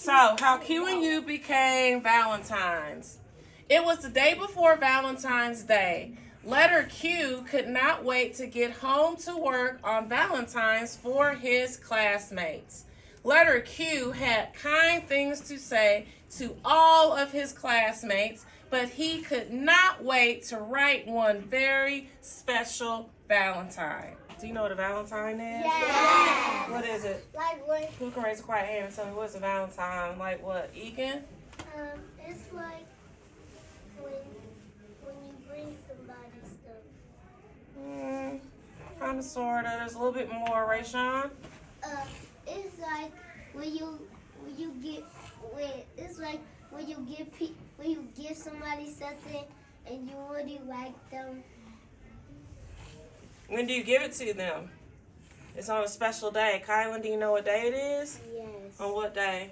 So, how Q and U became Valentines. It was the day before Valentine's Day. Letter Q could not wait to get home to work on Valentine's for his classmates. Letter Q had kind things to say to all of his classmates, but he could not wait to write one very special Valentine. Do you know what a Valentine is? Yeah. What is it? Like what? Who can raise a quiet hand and tell me what's a Valentine? Like what? Egan? It's like when you bring somebody stuff. Kind of, sort of. There's a little bit more. Rayshawn? It's like when you give somebody something and you really like them. When do you give it to them? It's on a special day. Kylan, do you know what day it is? Yes. On what day?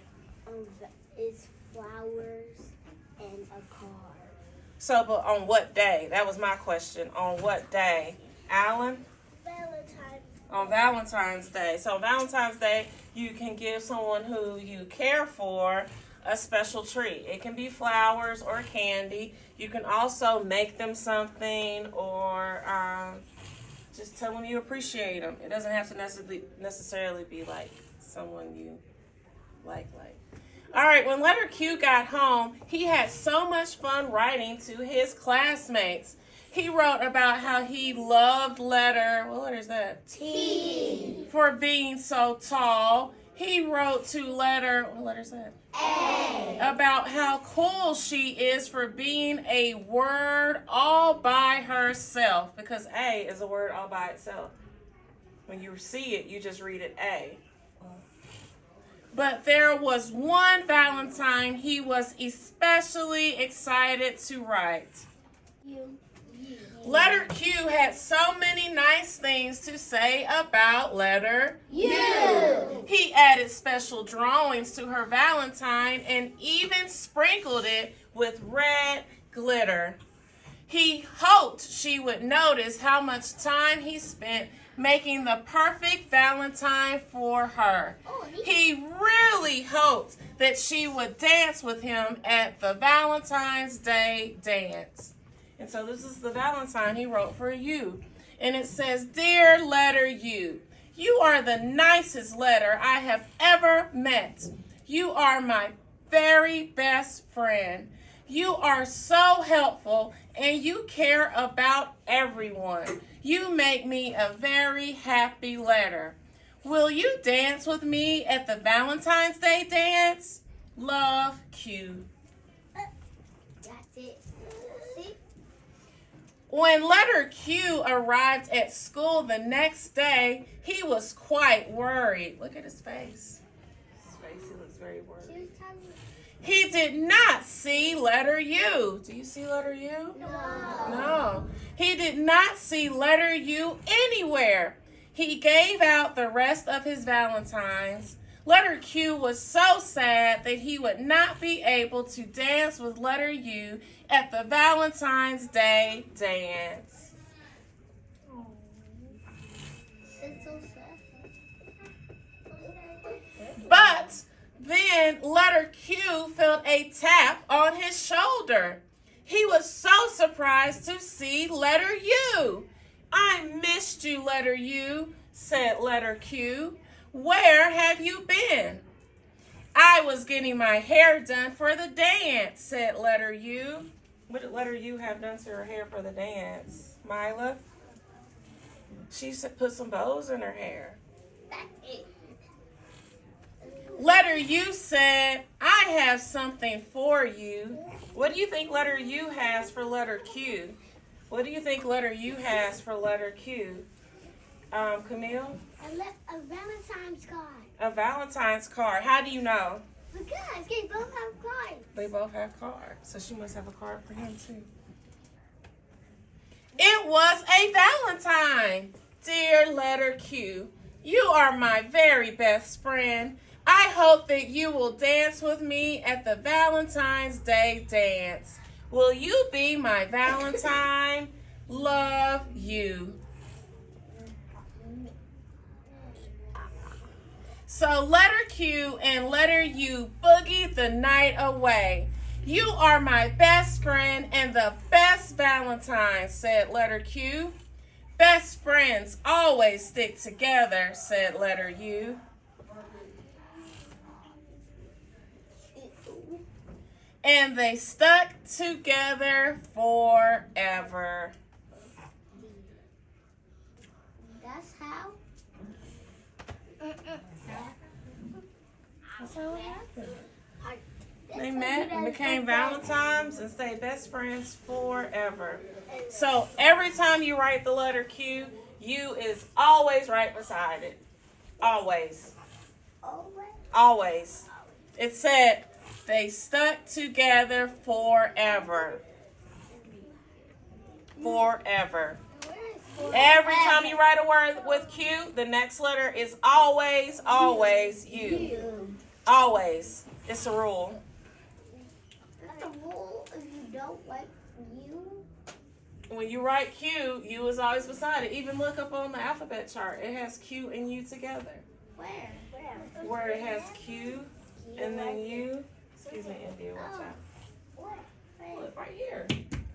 It's flowers and a card. So, but on what day? That was my question. On what day? Alan? Valentine's. On Valentine's Day. So, Valentine's Day, you can give someone who you care for a special treat. It can be flowers or candy. You can also make them something or just tell them you appreciate them. It doesn't have to necessarily be like someone you like. All right, when letter Q got home, he had so much fun writing to his classmates. He wrote about how he loved letter, what letter is that? T. For being so tall. He wrote to letter, what letter is that? A. About how cool she is for being a word all by herself. Because A is a word all by itself. When you see it, you just read it A. But there was one Valentine he was especially excited to write. Letter Q had so many nice things to say about letter U. He added special drawings to her Valentine and even sprinkled it with red glitter. He hoped she would notice how much time he spent making the perfect Valentine for her. He really hoped that she would dance with him at the Valentine's Day dance. And so this is the Valentine he wrote for you. And it says, Dear letter U, you are the nicest letter I have ever met. You are my very best friend. You are so helpful and you care about everyone. You make me a very happy letter. Will you dance with me at the Valentine's Day dance? Love, Q. That's it. See? When letter Q arrived at school the next day, he was quite worried. Look at his face. His face, he looks very worried. He did not see letter U. Do you see letter U? No. He did not see letter U anywhere. He gave out the rest of his Valentines. Letter Q was so sad that he would not be able to dance with letter U at the Valentine's Day dance. It's so sad. But then letter Q felt a tap on his shoulder. He was so surprised to see letter U. I missed you, letter U, said letter Q. Where have you been? I was getting my hair done for the dance, said letter U. What did letter U have done to her hair for the dance? Mila? She put some bows in her hair. That's it. Letter U said, I have something for you. What do you think letter U has for letter Q? What do you think letter U has for letter Q? Camille? A Valentine's card. A Valentine's card. How do you know? Because they both have cards. They both have cards. So she must have a card for him too. It was a Valentine. Dear letter Q, you are my very best friend. I hope that you will dance with me at the Valentine's Day dance. Will you be my Valentine? Love you. So letter Q and letter U boogied the night away. You are my best friend and the best Valentine, said letter Q. Best friends always stick together, said letter U. And they stuck together forever. That's how. That's how it happened. They met and became Valentines and stayed best friends forever. So every time you write the letter Q, U is always right beside it. Always. Always. It said they stuck together forever. Forever. Every time you write a word with Q, the next letter is always, always U. Always. It's a rule. That's a rule if you don't like you. When you write Q, U is always beside it. Even look up on the alphabet chart. It has Q and U together. Where? Where it has Q and then U. Excuse me, India, watch out. Where? Look, right here.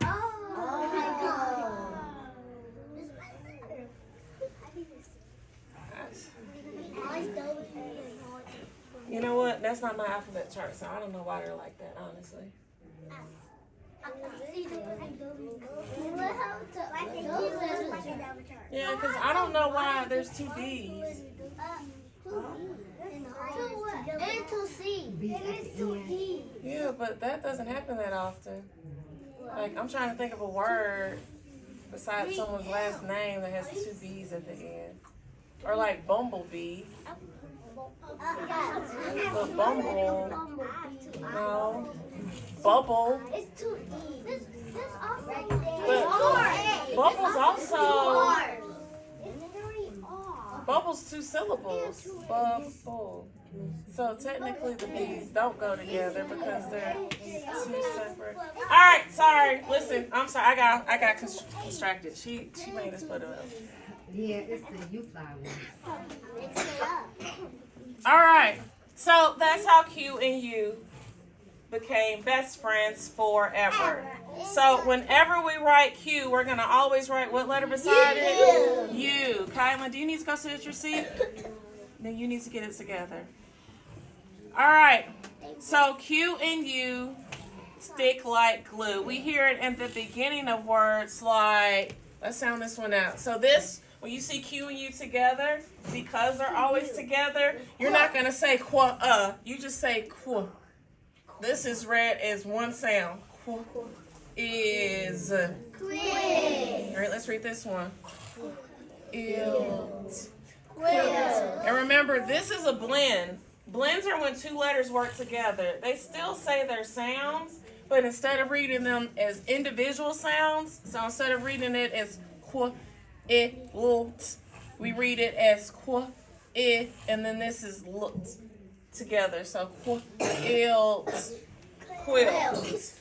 Oh my God. You know what? That's not my alphabet chart, so I don't know why they're like that, honestly. Yeah, because I don't know why there's two B's. And two C. And two E. Yeah, but that doesn't happen that often. Like, I'm trying to think of a word besides someone's last name that has two B's at the end. Or like bumblebee. But bumble. No. Bubble. It's two E. This also. But bubble's also. R. Bubble's two syllables. Bubble. So technically the B's don't go together because they're two separate. All right, sorry. Listen, I'm sorry. I got distracted. She made us put it up. Yeah, it's the U fly one. All right. So that's how Q and U became best friends forever. So whenever we write Q, we're going to always write what letter beside it? U. Kylan, do you need to go sit at your seat? Then you need to get it together. All right. So Q and U stick like glue. We hear it at the beginning of words like, let's sound this one out. So this, when you see Q and U together, because they're always together, you're not going to say qua, you just say qua. This is read as one sound. Qua is. All right, let's read this one. Ilt. And remember, this is a blend. Blends are when two letters work together. They still say their sounds, but instead of reading them as individual sounds, so instead of reading it as qua, ilt, we read it as qua, I, and then this is lt together. So qua, ilt, quilt.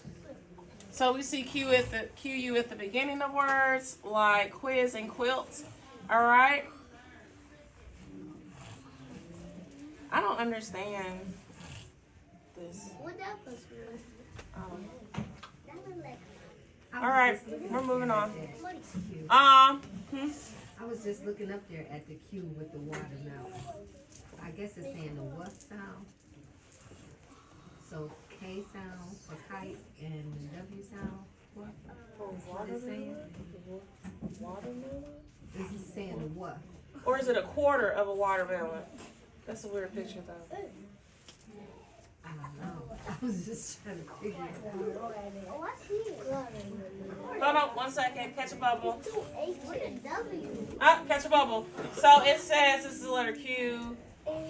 So we see QU at the beginning of words like quiz and quilt. All right. I don't understand this. All right, we're moving on. I was just looking up there at the Q with the watermelon. I guess it's saying the what sound. So K sound for kite and W sound. What is it saying? Watermelon? Is he saying the what? Or is it a quarter of a watermelon? That's a weird picture, though. I don't know. I was just trying to figure it out. Oh, I see it. Hold on, 1 second. Catch a bubble. What is W? Catch a bubble. So it says this is the letter Q.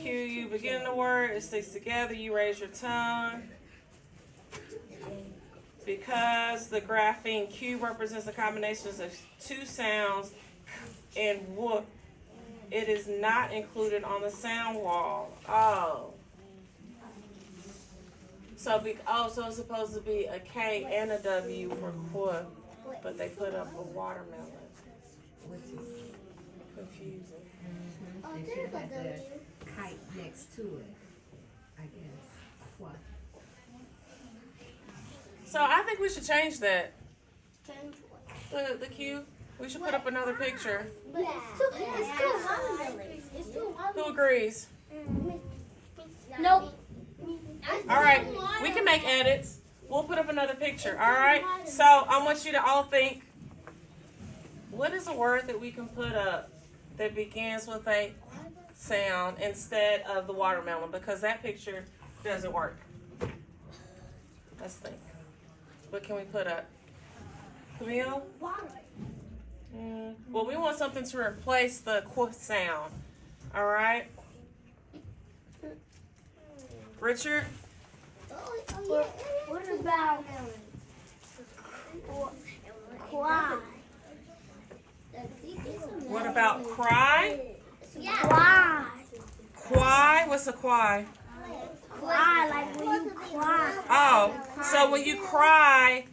Q, you begin the word. It sticks together. You raise your tongue. Because the grapheme Q represents the combinations of two sounds and W, it is not included on the sound wall. Oh. So it's supposed to be a K and a W for Qu, but they put up a watermelon. Which is Confusing. Oh, they there's should a have W. the type next to it, I guess. What? So I think we should change that. Change what? The Q. We should put up another picture. But it's too hungry. It's too hungry. Who agrees? Nope. All right, we can make edits. We'll put up another picture. All right. So I want you to all think. What is a word that we can put up that begins with a sound instead of the watermelon? Because that picture doesn't work. Let's think. What can we put up? Camille? Well, we want something to replace the qu sound. All right. Richard? What about cry? What about cry? Yeah. Cry. Quai? What's a quai? Cry, like when you cry. Oh, so when you cry,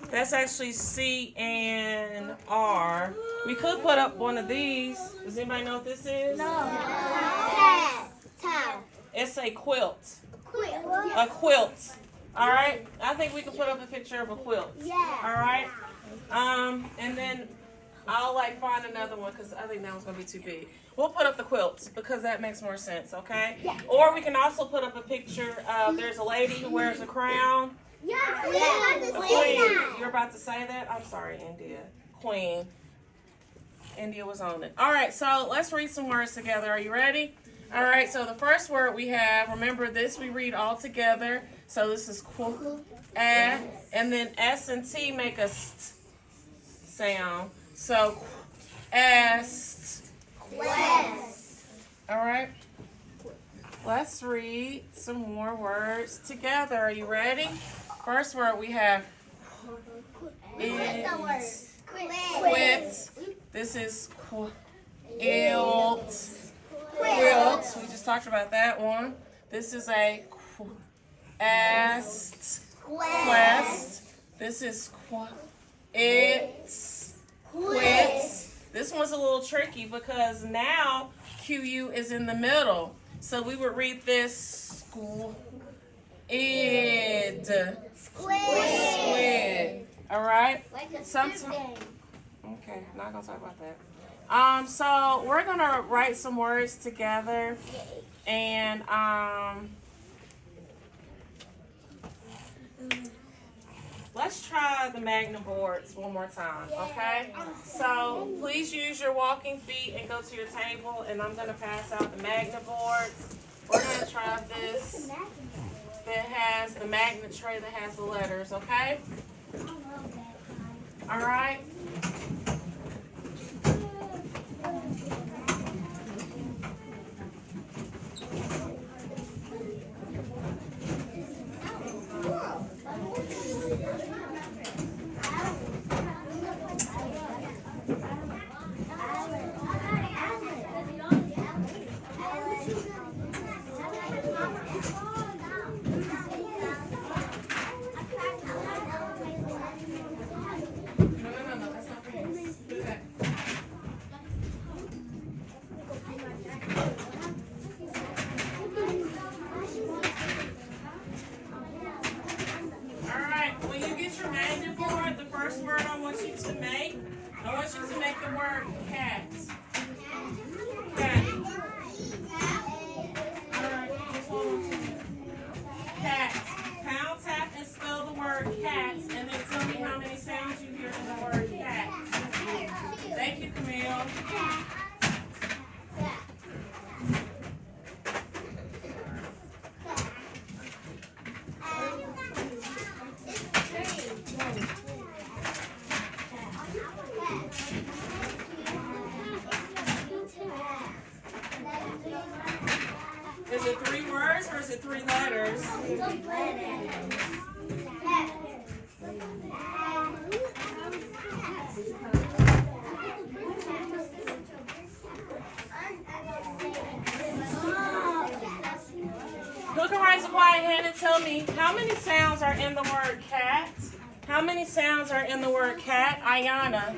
that's actually C and R. We could put up one of these. Does anybody know what this is? No. Towel. It's a quilt. Quilt. A quilt. All right. I think we can put up a picture of a quilt. Yeah. All right. And then I'll find another one because I think that one's gonna be too big. We'll put up the quilts because that makes more sense. Okay. Yeah. Or we can also put up a picture of there's a lady who wears a crown. Yeah. A queen. You're about to say that? I'm sorry, India. Queen. India was on it. All right. So let's read some words together. Are you ready? All right, so the first word we have, remember this we read all together. So this is and then S and T make a st sound. So est. All right, let's read some more words together. Are you ready? First word we have is quit. This is ilt. Quilt. We just talked about that one. This is a quest. This is it's quits. This one's a little tricky because now QU is in the middle. So we would read this squid. Squid. All right. Sometimes. Okay, not gonna talk about that. So we're gonna write some words together, and let's try the Magna boards one more time, okay? So please use your walking feet and go to your table, and I'm gonna pass out the Magna boards. We're gonna try this that has the magnet tray that has the letters, okay? All right. The word cat. Cat. Alright, just hold on to it. Cat. Pound, tap, and spell the word cat, and then tell me how many sounds you hear in the word cat. Thank you, Camille. Is it 3 words or is it 3 letters? Who can raise a quiet hand and tell me how many sounds are in the word cat? How many sounds are in the word cat? Ayana.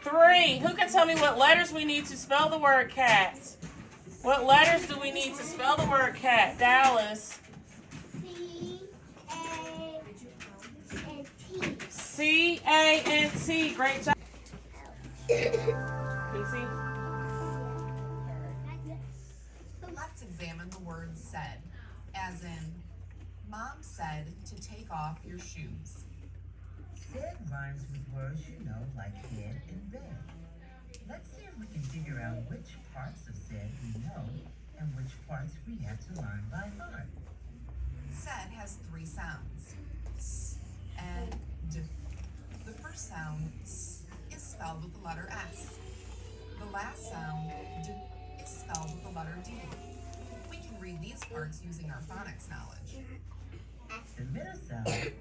3. Who can tell me what letters we need to spell the word cat? What letters do we need to spell the word cat? Dallas. C-A-N-T. C-A-N-T. Great job. PC. Let's examine the word said, as in, Mom said to take off your shoes. Said rhymes with words you know, like head and bed. Let's see if we can figure out which parts of said we know and which parts we have to learn by heart. Said has three sounds, s and d. The first sound, s, is spelled with the letter S. The last sound, d, is spelled with the letter D. We can read these parts using our phonics knowledge. The middle sound,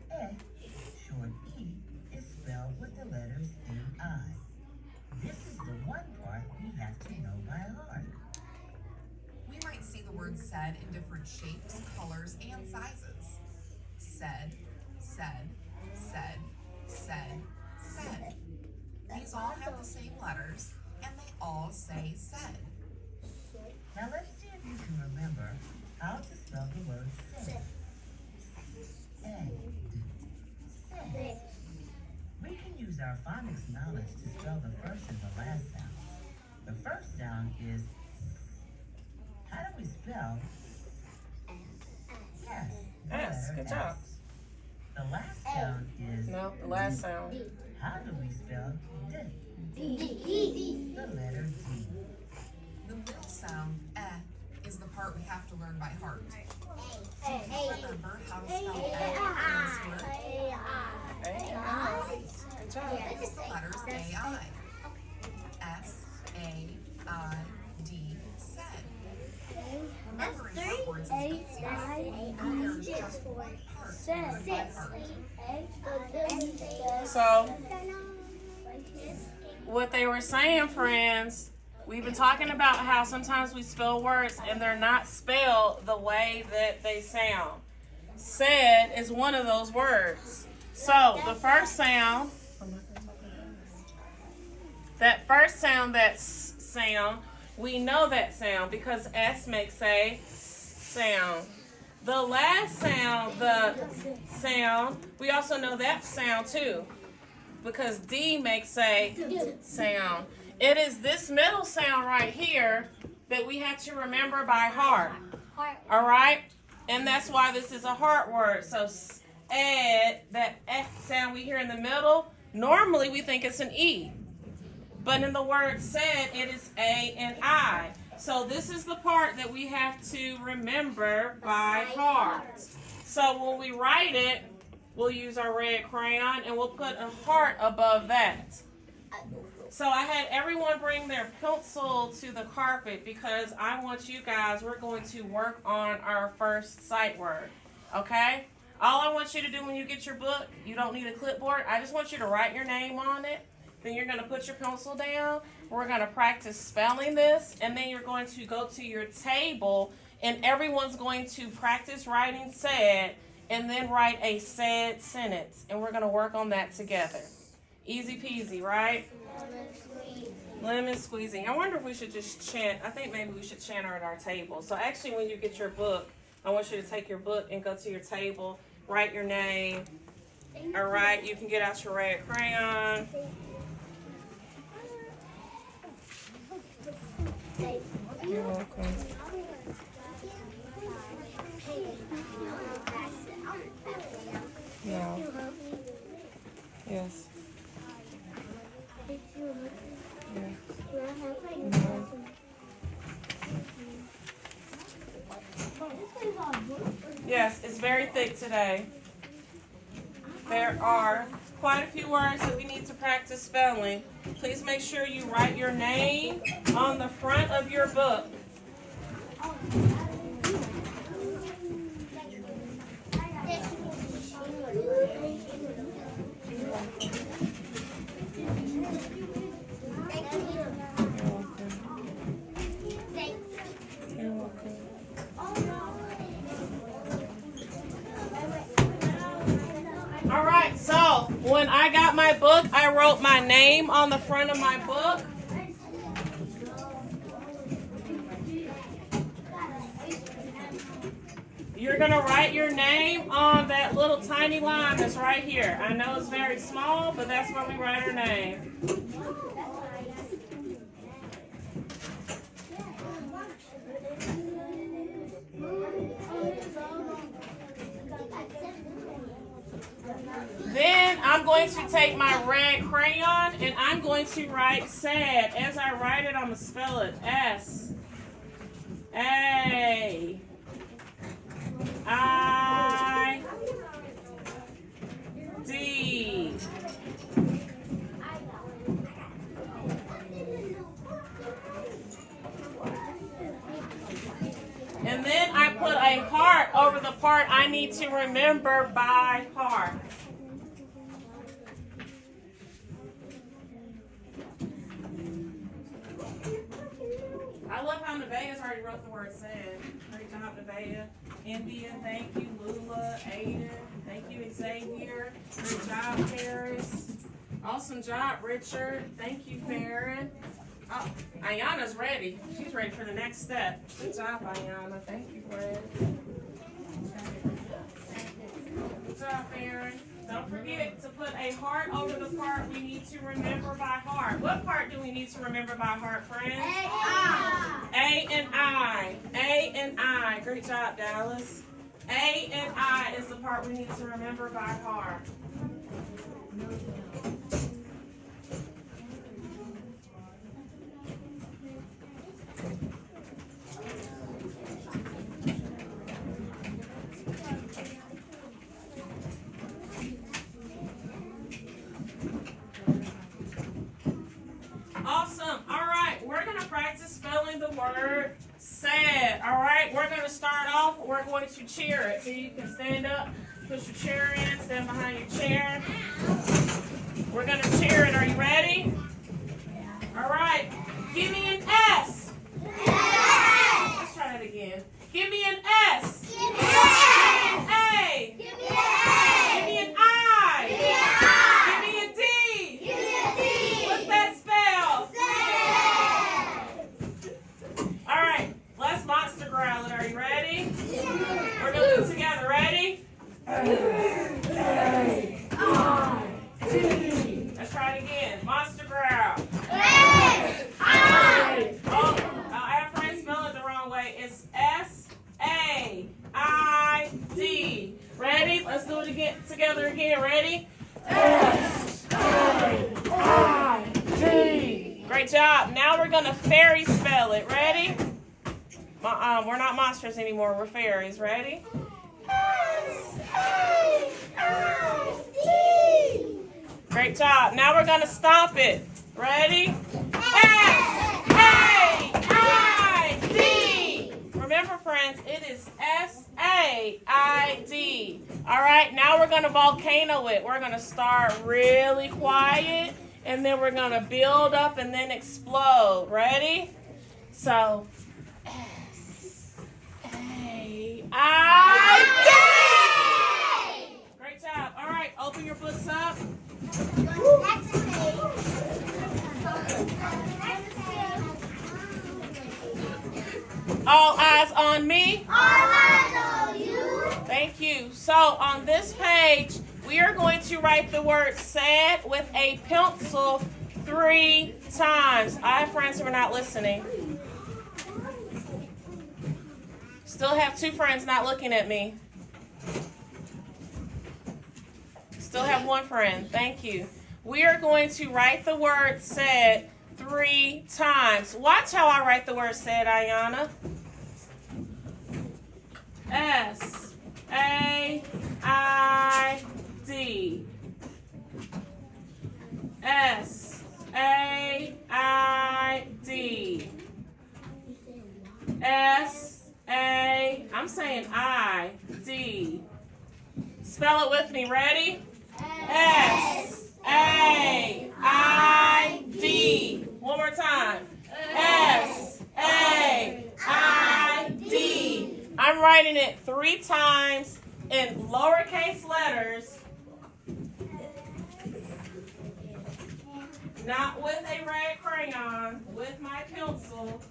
short E, is spelled with the letters A-I. This is the one part we have to know by heart. We might see the word said in different shapes, colors, and sizes. Said, said, said, said, said. These all have the same letters, and they all say said. Now let's see if you can remember how to spell the word said. Said. We can use our phonics knowledge to spell the first and the last sound. The first sound is S. How do we spell? Yes. the Yes, letter good job. S. The last sound is No, the last sound. How do we spell D? The letter D. The middle sound, is the part we have to learn by heart. Remember how to spell in Sanskrit? A-I. Good job. Use the letters A-I. S-A-I-D, said. Remembering what words is easy. There's just one part to learn by heart. So, what they were saying, friends, we've been talking about how sometimes we spell words and they're not spelled the way that they sound. Said is one of those words. So, the first sound, that S sound, we know that sound because S makes a sound. The last sound, the sound, we also know that sound too because D makes a sound. It is this middle sound right here that we have to remember by heart. All right? And that's why this is a heart word. So, that sound we hear in the middle, normally we think it's an E. But in the word said, it is A and I. So this is the part that we have to remember by heart. So when we write it, we'll use our red crayon and we'll put a heart above that. So I had everyone bring their pencil to the carpet because I want you guys, we're going to work on our first sight word. Okay? All I want you to do when you get your book, you don't need a clipboard. I just want you to write your name on it. Then you're going to put your pencil down. We're going to practice spelling this. And then you're going to go to your table. And everyone's going to practice writing said. And then write a said sentence. And we're going to work on that together. Easy peasy, right? Lemon squeezing. I wonder if we should just chant. I think maybe we should chant at our table. So actually when you get your book, I want you to take your book and go to your table. Write your name. All right. You can get out your red crayon. You're welcome. Yeah. Yes. Yeah. Yes, it's very thick today. There are quite a few words that we need to practice spelling. Please make sure you write your name on the front of your book. All right, so when I got my book, I wrote my name on the front of my book. You're going to write your name on that little tiny line that's right here. I know it's very small, but that's where we write our name. Then I'm going to take my red crayon and I'm going to write sad. As I write it, I'm going to spell it S-A-I-D. And then I put a heart over the part I need to remember by heart. I love how Nevaeh's already wrote the word said. Great job, Nevaeh. India, thank you. Lula, Aiden, thank you. Xavier, great job, Paris. Awesome job, Richard. Thank you, Farron. Oh, Ayana's ready. She's ready for the next step. Good job, Ayana. Thank you, Fred. Good job, Farron. Don't forget to put a heart over the part we need to remember by heart. What part do we need to remember by heart, friends? A and I. A and I. Great job, Dallas. A and I is the part we need to remember by heart. Awesome. All right, we're going to practice spelling the word sad. All right, we're going to start off. We're going to cheer it. So you can stand up, push your chair in, stand behind your chair. We're going to cheer it. Are you ready? All right. Give me an S. Let's try that again. Give me an S. Give me an A. Give me an A. Give me an I. Give me a D. Give me a D. What's that spell? All right, let's monster growl it. Are you ready? We're going to do it together. Ready? Let's try it again. Monster growl. Oh, I have friends spell it the wrong way. It's S-A-I-D. Ready? Let's do it again together again. Ready? S-A-I-D. Great job. Now we're going to fairy spell it. Ready? We're not monsters anymore. We're fairies. Ready? S-A-I-D. Great job. Now we're going to stomp it. Ready? S-A-I-D. Remember, friends, it is S-A-I-D. All right, now we're going to volcano it. We're going to start really quiet, and then we're going to build up and then explode. Ready? So, S-A-I-D. Great job. All right, open your books up. All eyes on me. All eyes on you. Thank you. So on this page, we are going to write the word sad with a pencil 3 times. I have friends who are not listening. Still have 2 friends not looking at me. Still have 1 friend. Thank you. We are going to write the word sad 3 times. Watch how I write the word sad, Ayana. S-A-I-D. S-A-I-D. S-A, I'm saying I-D. Spell it with me. Ready? S-A-I-D. One more time. S-A-I-D. I'm writing it 3 times in lowercase letters. Not with a red crayon, with my pencil.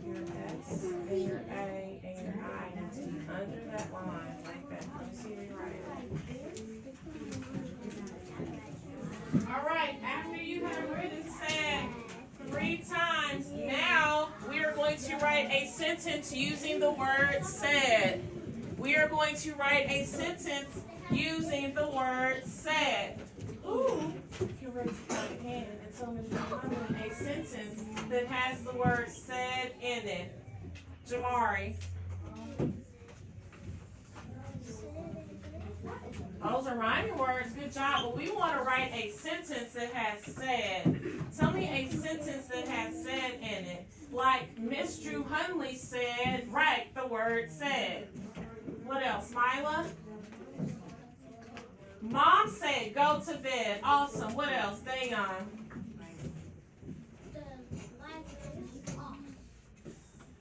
Your S and your A and your I need to be under that line like that. Let me see where you write it. All right, after you have written said 3 times, now we are going to write a sentence using the word said. We are going to write a sentence using the word said. Ooh, if you raise your hand and tell me a sentence that has the word said in it. Jamari. Those are rhyming words. Good job. But we want to write a sentence that has said. Tell me a sentence that has said in it. Like Miss Drew-Hundley said, write the word said. What else? Mila? Mom said, go to bed. Awesome. What else? Dayon.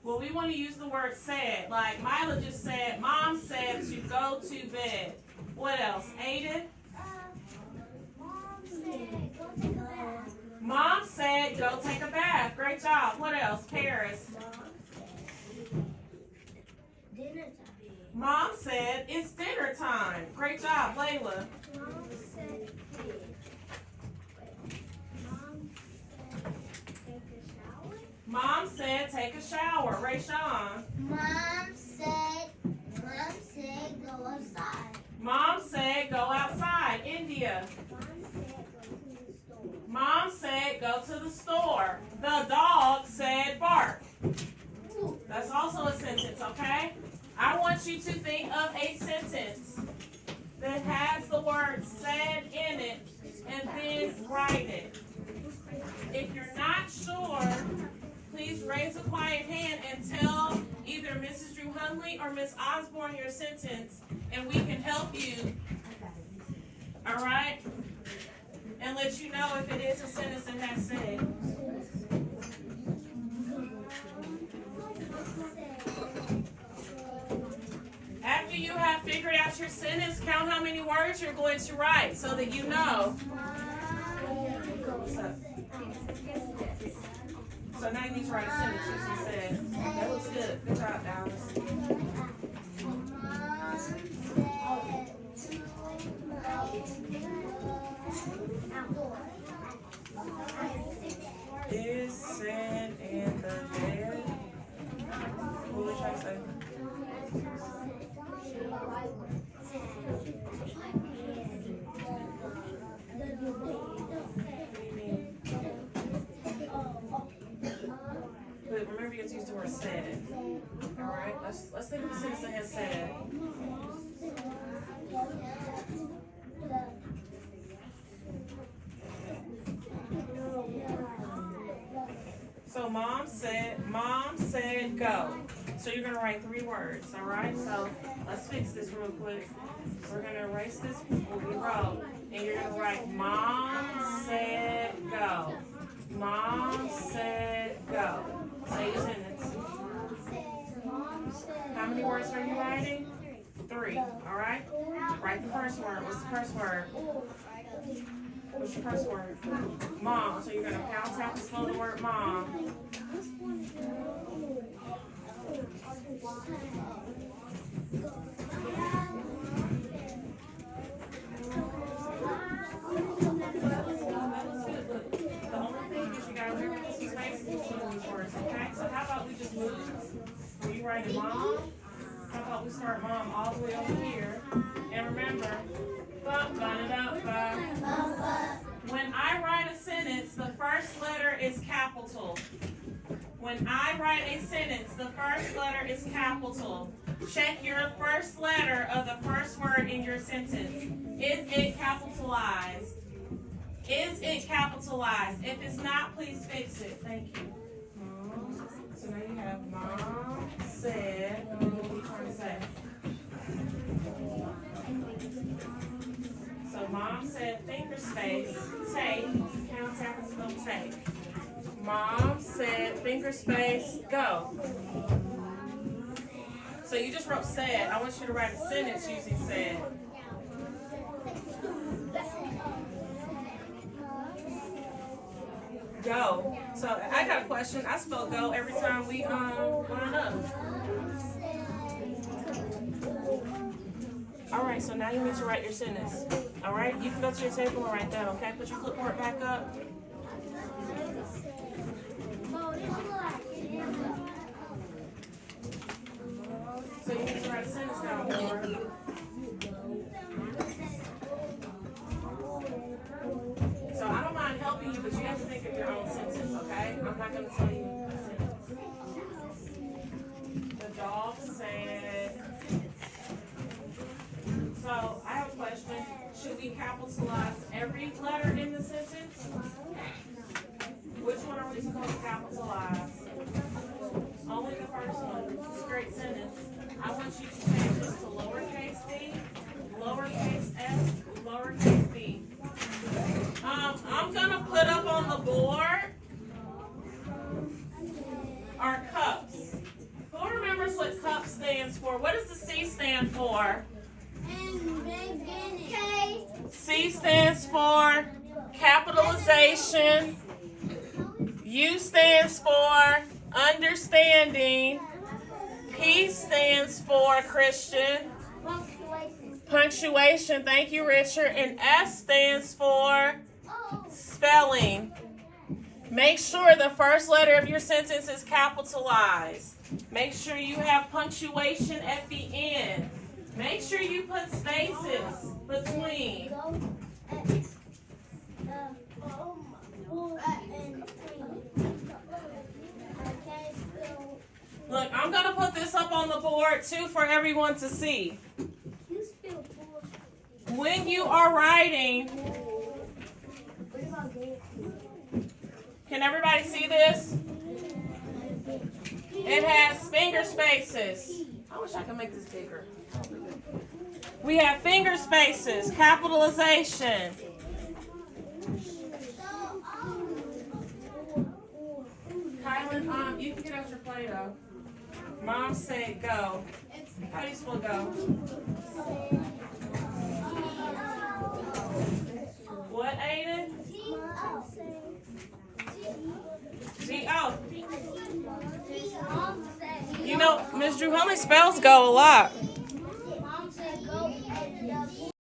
Well, we want to use the word said. Like Mila just said, Mom said to go to bed. What else? Aiden? Mom said, go take a bath. Great job. What else? Paris? Dinner time. Mom said, it's dinner time. Great job. Layla? Mom said kid. Mom said take a shower. Mom said, take a shower. Rayshawn? Mom said go outside. Mom said, go outside. India? Mom said go to the store. Mom said, go to the store. The dog said, bark. That's also a sentence, okay? I want you to think of a sentence that has the word said in it and then write it. If you're not sure, please raise a quiet hand and tell either Mrs. Drew-Hundley or Miss Osborne your sentence, and we can help you. All right? And let you know if it is a sentence that has said. After you have figured out your sentence, count how many words you're going to write so that you know. So now you need to write a sentence, as you said. That looks good. Good job, Dallas. Is said in the bed. What was I say? But remember you have to use the word said. Alright, let's think of a sentence that has said. So mom said go. So you're gonna write 3 words, alright? So let's fix this real quick. We're gonna erase this what we wrote. And you're gonna write mom said go. Mom said go. Say your sentence. How many words are you writing? 3, alright? Write the first word. What's the first word? What's your first word? Mom. So you're going to pound tap and spell the word mom. The only thing is you got to remember this is basically these words, okay? So how about we just move? Are you writing mom? How about we start mom all the way over here? And remember, when I write a sentence, the first letter is capital. When I write a sentence, the first letter is capital. Check your first letter of the first word in your sentence. Is it capitalized? Is it capitalized? If it's not, please fix it. Thank you. So now you have mom said, what are you trying to say? So mom said finger space, take, count, tap, and spell take. Mom said finger space, go. So you just wrote said. I want you to write a sentence using said. Go. So I got a question. I spell go every time we line up. All right, so now you need to write your sentence. All right, you can go to your table and write that, okay? Put your clipboard back up. So you need to write a sentence down, Laura. So I don't mind helping you, but you have to think of your own sentence, okay? I'm not going to tell you a sentence. The dog said... So I have a question. Should we capitalize every letter in the sentence? Which one are we supposed to capitalize? Only the first one. It's a great sentence. I want you to change this to lowercase b, lowercase s, lowercase b. I'm going to put up on the board our cups. Who remembers what cup stands for? What does the C stand for? C stands for capitalization. U stands for understanding. P stands for Christian. Punctuation. Thank you, Richard. And S stands for spelling. Make sure the first letter of your sentence is capitalized. Make sure you have punctuation at the end. Make sure you put spaces between. Look, I'm going to put this up on the board too for everyone to see. When you are writing, can everybody see this? It has finger spaces. I wish I could make this bigger. We have finger spaces, capitalization. Kylan, you can get out your Play-Doh. Mom said go. How do you spell go? What, Aiden? G-O. You know, Miss Drew-Hundley spells go a lot.